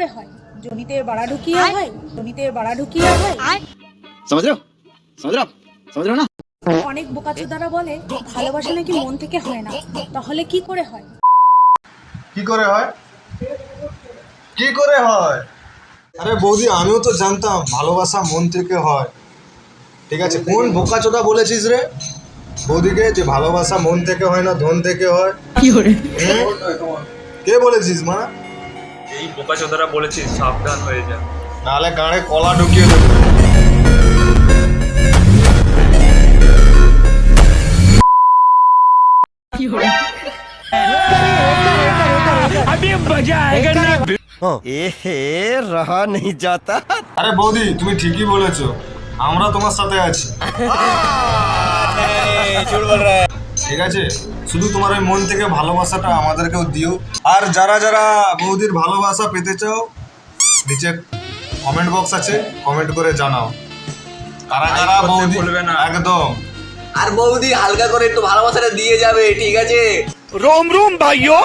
করে হয়? জমিতে বাড়া ঢুকিয়ে হয়? জমিতে বাড়া ঢুকিয়ে হয়? समझ रहे हो समझ रहे हो समझ रहे हो ना। অনেক বোকাচোদারা বলে ভালোবাসা নাকি মন থেকে হয় না, তাহলে কি করে হয়? কি করে হয়? কি করে হয়? আরে বৌদি, আমিও তো জানতাম ভালোবাসা মন থেকে হয়। ঠিক আছে, কোন বোকাচোদা বলেছিস রে বৌদিকে যে ভালোবাসা মন থেকে হয় না, ধন থেকে হয়? হুম? কে বলেছিস মা? এই বোকাচোদারা বলেছিস সাবধান হয়ে যা। নাহলে গাঁড়ে কলা ঢুকিয়ে দেবো। रहा नहीं जाता। আরে বৌদি, তুমি ঠিকই বলেছো, আমরা তোমার সাথে আছি। ঠিক আছে, শুধু তোমার ওই মন থেকে ভালোবাসাটা আমাদেরকেও দিও। আর যারা যারা বৌদির ভালোবাসা পেতে চাও, নিচে কমেন্ট বক্স আছে, কমেন্ট করে জানাও কারা কারা বৌদি। ভুলবে না। একদম। আর বৌদি হালকা করে একটু ভালোবাসাটা দিয়ে যাবে, ঠিক আছে? रोम रोम भाइयों।